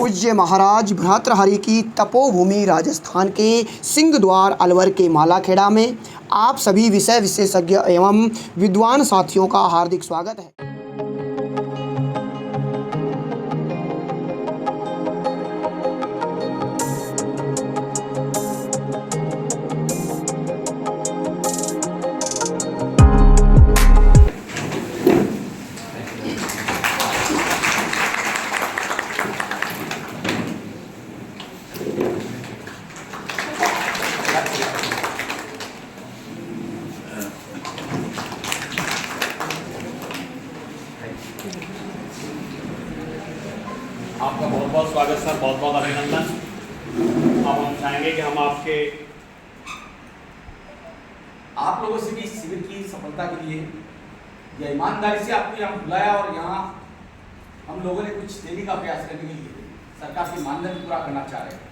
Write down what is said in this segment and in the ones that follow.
पूज्य महाराज भ्रातृहरि की तपोभूमि राजस्थान के सिंहद्वार अलवर के मालाखेड़ा में आप सभी विषय विशेषज्ञ एवं विद्वान साथियों का हार्दिक स्वागत है। आपका बहुत बहुत स्वागत सर, बहुत बहुत अभिनंदन। अब हम चाहेंगे कि हम आप लोगों से भी इस शिविर की सफलता के लिए या ईमानदारी से आपको यहाँ बुलाया और यहाँ हम लोगों ने कुछ देने का प्रयास करने के लिए सरकार के मानदंड पूरा करना चाह रहे हैं।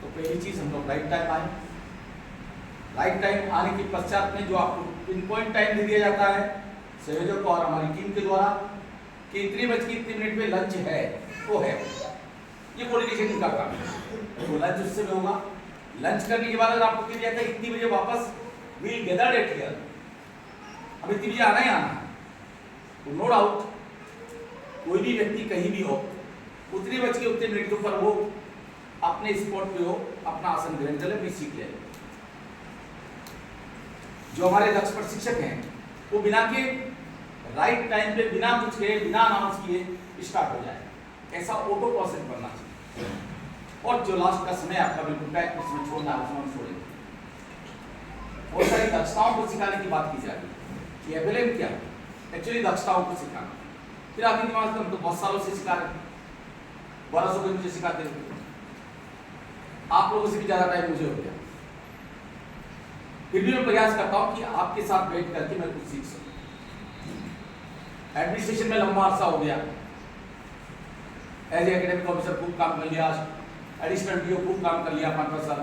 तो पहली चीज़ हम लोग राइट टाइम आए। राइट टाइम आने के पश्चात में जो आपको पिन पॉइंट टाइम दे दिया जाता है संयोजक को और हमारी टीम के द्वारा कि इतने बज के इतने मिनट में लंच है, वो है, ये कोऑर्डिनेशन का काम है। तो लंच उससे में होगा। लंच करने के बाद अगर आपको कह दिया था इतनी बजे वापस वील गैदर्ड एट हियर, अब इतनी बजे आना ही आना, तो नो डाउट कोई भी व्यक्ति कहीं भी हो उतने बज के उतने मिनट के ऊपर वो अपने स्पॉट पे हो अपना आसन ग्रहण कर ले, अपनी सीट ले। जो हमारे दक्ष प्रशिक्षक हैं वो बिना के राइट टाइम पे बिना कुछ कहे बिना अनाउंस किए स्टार्ट हो जाए, ऐसा ऑटो प्रोसेस बनना चाहिए। और जो लास्ट का समय आपका बिल्कुल टाइम उसमें छोड़ना है उसमें छोड़ेंगे। बहुत सारी दक्षताओं को सिखाने की बात की जा रही है। ये एफएलएम क्या है? एक्चुअली दक्षताओं को सिखाना। फिर आगे दिमाग में हम तो बहुत सालों से सिखा रहे हैं, 1200 के मुझे सिखाते हुए आप लोगों से भी ज्यादा टाइम मुझे हो गया। फिर भी मैं प्रयास करता हूँ कि आपके साथ बैठ करके मैं कुछ सीख सकूँ। एडमिनिस्ट्रेशन में लंबा अरसा हो गया, एज एकेडमिक ऑफिसर खूब काम कर लिया, एडिशनल डीओ खूब काम कर लिया 5 साल,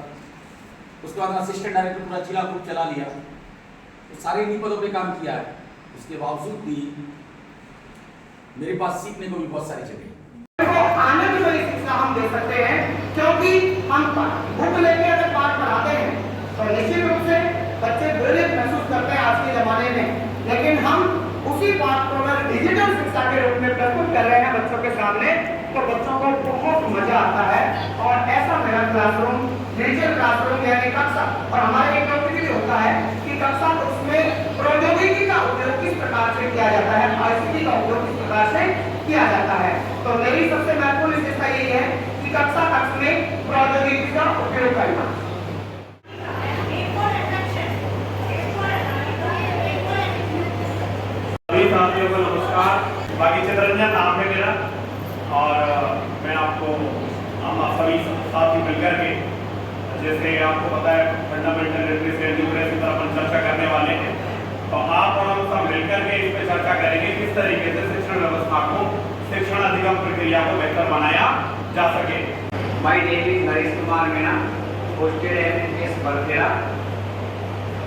उसके बाद असिस्टेंट डायरेक्टर पूरा जिला खूब चला लिया, तो सारे इन्हीं पदों पे काम किया है। उसके बावजूद भी मेरे पास सीखने को भी बहुत सारी जगह आनंद वाली शिक्षा हम दे सकते हैं, क्योंकि हम बुक लेके अगर पाठ पढ़ाते हैं तो निश्चित रूप से बच्चे बोरियत महसूस करते हैं आज के जमाने में, लेकिन हम उसी बात को अगर डिजिटल शिक्षा के रूप में प्रस्तुत कर रहे हैं बच्चों के सामने तो बच्चों को बहुत मजा आता है। और ऐसा मेरा क्लासरूम डिजिटल क्लासरूम यानी कक्षा, और हमारे एक टॉपिक भी होता है कि कक्षा तो उसमें प्रौद्योगिकी का उपयोग किस प्रकार से किया जाता है, आईसीटी का उपयोग किस प्रकार से किया जाता है। तो मेरी सबसे महत्वपूर्ण विशेषता यही है कि कक्षा कक्ष में प्रौद्योगिकी का उपयोग करना। साथियों को नमस्कार। बाकी चित्रंजन नाम है मेरा और मैं आपको हम सभी साथी मिलकर के जैसे आपको पता है फंडामेंटल लिटरेसी एंड न्यूमरेसी पर अपन चर्चा करने वाले हैं, तो आप और हम सब मिलकर के इस पर चर्चा करेंगे किस तरीके से शिक्षण व्यवस्था को शिक्षण अधिगम प्रक्रिया को बेहतर बनाया जा सके। My name is Naresh Kumar Meena, posted MS Barkheda,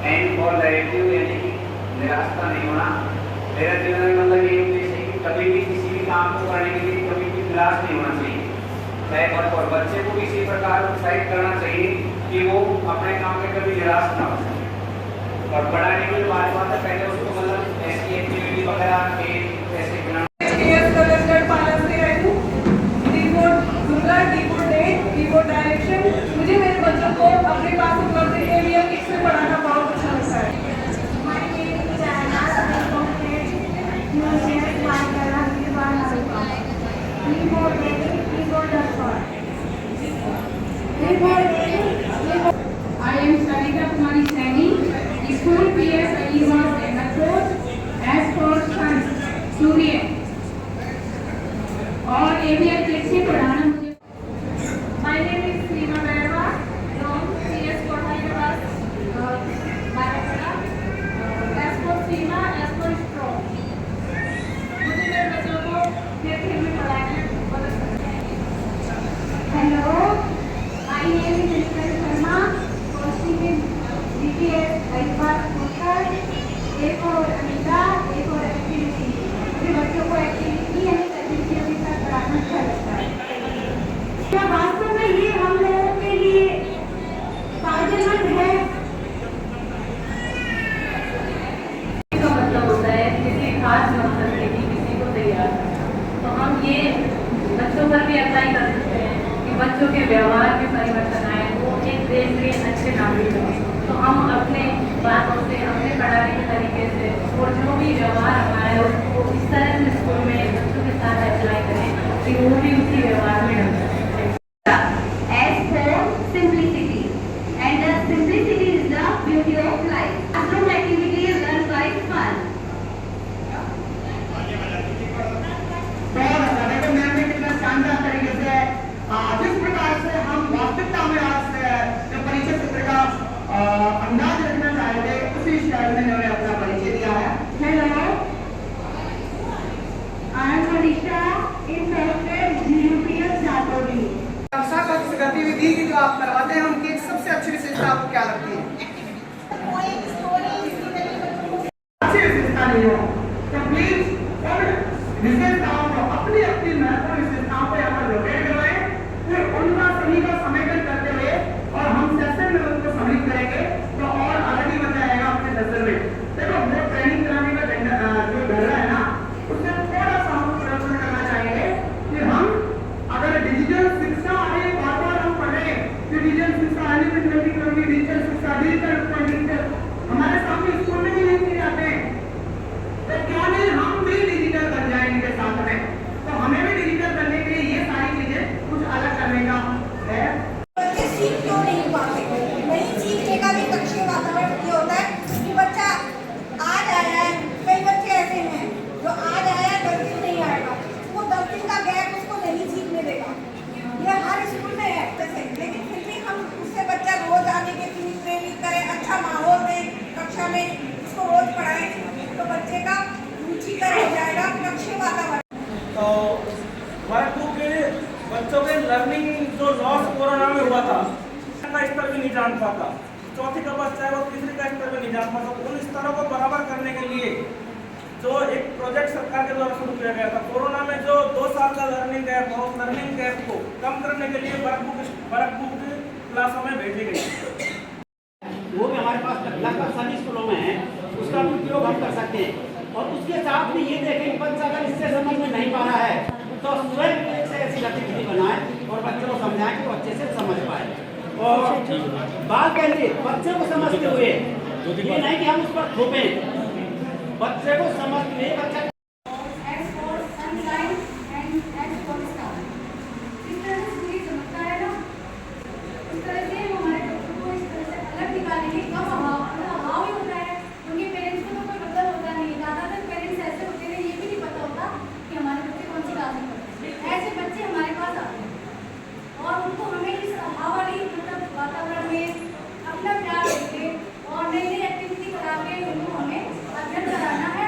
and for directive यानी कि निराशा नहीं होना। मेरा जीवन में मतलब ये उद्देश्य है कि कभी भी किसी भी काम को करने के लिए कभी भी निराश नहीं होना चाहिए। और बच्चे को भी इसी प्रकार उत्साहित करना चाहिए कि वो अपने काम में कभी निराश ना हो। और पढ़ाने की जो बात है पहले उसको मतलब ऐसी एक्टिविटी वगैरह के ऐसे मुझे मेरे बच्चों को अपने पास उपलब्ध के लिए इससे पढ़ाना बहुत अच्छा लगता है। I am Sarita Kumari Saini. School PSI was an approach as for sons, student. और ABL कैसे पढ़ाना मुझे। My name is Seema Berwa from CS Hyderabad, Maharashtra. As for Seema, as for Strong. मुझे मेरे बच्चों को खेल में पढ़ाना बहुत अच्छा लगता है। Hello, my name is Ishwar Sharma, posting in DPS Hyderabad Hotel. A for Anita, A for activity. मुझे बच्चों को एक्टिविटी यानी एक्टिविटी के साथ पढ़ाना अच्छा लगता है। of life. Classroom activity is done by fun. बहुत अच्छा देखो मैम ने कितना शानदार तरीके से जिस प्रकार से हम वास्तविकता में आज जो परिचय सत्र का अंदाज रखना चाहे थे उसी स्टाइल में उन्होंने अपना परिचय दिया है। Hello, I am Manisha in first GUPS Jatodi. कक्षा का इस गतिविधि की जो आप करवाते हैं उनकी एक सबसे अच्छी विशेषता आपको क्या लगती है? अच्छी विशेषता नहीं हो तो प्लीज विशेषताओं को अपनी अपनी महत्वपूर्ण विशेषताओं को यहाँ पर लोकेट करवाएं, फिर उनका सही का समेकन करते हुए और हम सेशन में उनको सम्मिलित करेंगे तो और अलग ही मजा आएगा अपने सेशन में। देखो वो ट्रेनिंग कराने का जो डर रहा है ना उससे थोड़ा सा हम प्रयत्न करना चाहेंगे कि हम अगर डिजिटल शिक्षा आने बार बार हम पढ़ रहे हैं कि डिजिटल शिक्षा आने में लर्निंग करोगे डिजिटल शिक्षा डिजिटल हमारे सामने स्कूल में भी नहीं किए जाते हैं तो क्या नहीं हम भी डिजिटल बन जाएंगे इनके साथ में। तो हमें भी डिजिटल करने के लिए ये सारी चीजें कुछ अलग करने का है। बच्चे सीख क्यों नहीं पाते? नहीं सीखने का भी कक्षीय वातावरण ये होता है कि बच्चा आज आया है, कई बच्चे ऐसे हैं जो आज आया है 10 दिन नहीं आएगा, वो 10 दिन का गैप उसको नहीं सीखने देगा। ये हर स्कूल में है जैसे, लेकिन फिर भी हम उससे बच्चा रोज आने के लिए प्रेरित करें, अच्छा माहौल दें कक्षा में, उसको रोज पढ़ाएं तो बच्चे का रुचिकर हो जाएगा कक्षीय वातावरण। तो वर्क बुक के बच्चों के लर्निंग जो लॉस कोरोना में हुआ था का स्तर भी नहीं जान पाता, चौथी का बच्चा है वो तीसरी का स्तर भी नहीं जान पाता, उन स्तरों को बराबर करने के लिए जो एक प्रोजेक्ट सरकार के द्वारा शुरू किया गया था कोरोना में जो 2 साल का लर्निंग गैप है उस लर्निंग गैप को कम करने के लिए वर्क बुक क्लासों में भेजी गई। वो भी हमारे पास लगभग सभी स्कूलों में है, उसका उपयोग हम कर सकते हैं। और उसके साथ भी ये देखें कि बच्चा अगर इससे समझ में नहीं पा रहा है तो स्वयं से ऐसी गतिविधि बनाए और बच्चों को समझाएं कि वो अच्छे से समझ पाए। और बात केंद्रित बच्चे को समझते हुए ये नहीं कि हम उस पर थोपें, बच्चे को समझते हुए बच्चा As for sunshine and as for star. इस तरह से पूरी समझता है ना, इस तरह से हमारे बच्चों को इस तरह से अलग निकालेंगे। कम अभाव ही होता है, उनके पेरेंट्स को तो कोई मतलब होता नहीं है, ज़्यादातर पेरेंट्स ऐसे होते हैं ये भी नहीं पता होता कि हमारे बच्चे कौन सी क्लास में पढ़ते हैं। ऐसे बच्चे हमारे पास आते हैं और उनको हमें इस अभाव वाली मतलब वातावरण में अपना प्यार देके और नई नई एक्टिविटी करा के उनको हमें अध्ययन कराना है।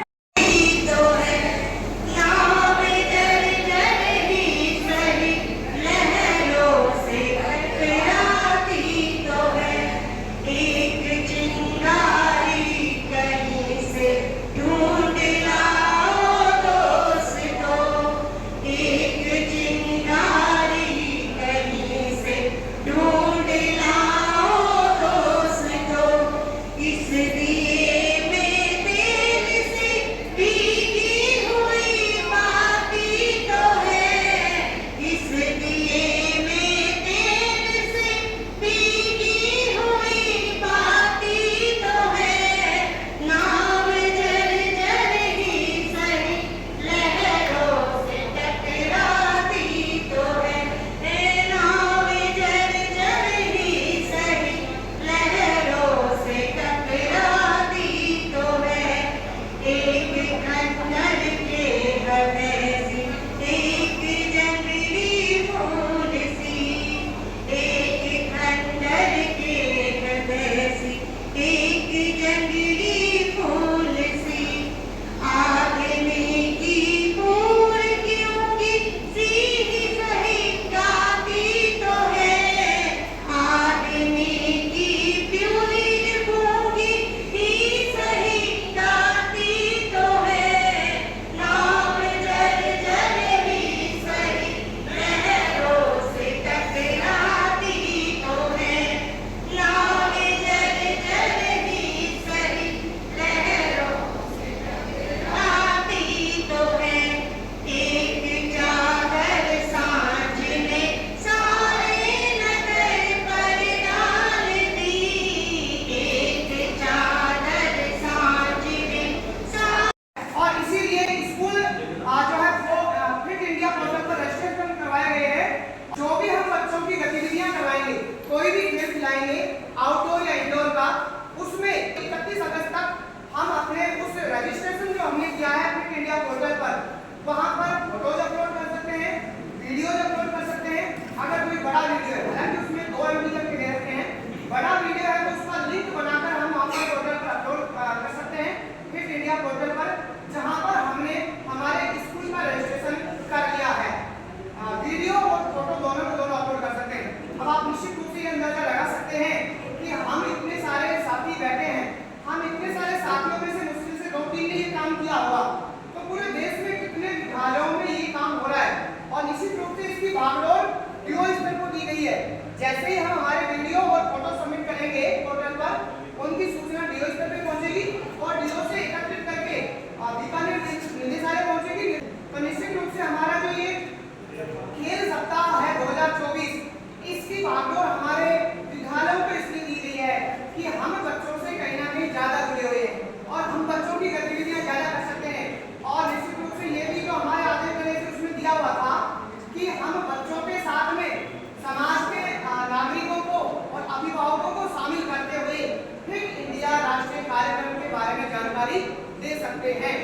और निश्चित रूप से इसकी भागदौड़ डीओ स्तर को दी गई है। जैसे ही हम हमारे वीडियो और फोटो सबमिट करेंगे पोर्टल पर, उनकी सूचना डीओ स्तर पे पहुंचेगी और डीओ से एकत्रित करके बीकानेर निदेशालय पहुंचेगी। तो निश्चित रूप से हमारा जो ये खेल सप्ताह है 2024, इसकी भागदौड़ हमारे विद्यालयों को इसलिए दी गई है कि हम बच्चों से कहीं ना कहीं ज्यादा जुड़े हुए हैं और हम बच्चों की गतिविधियां ज्यादा कर सकते हैं। और निश्चित रूप से ये भी जो हमारे आदेश में उसमें दिया हुआ था कि हम बच्चों के साथ में समाज के नागरिकों को और अभिभावकों को शामिल करते हुए फिट इंडिया राष्ट्रीय कार्यक्रम के बारे में जानकारी दे सकते हैं।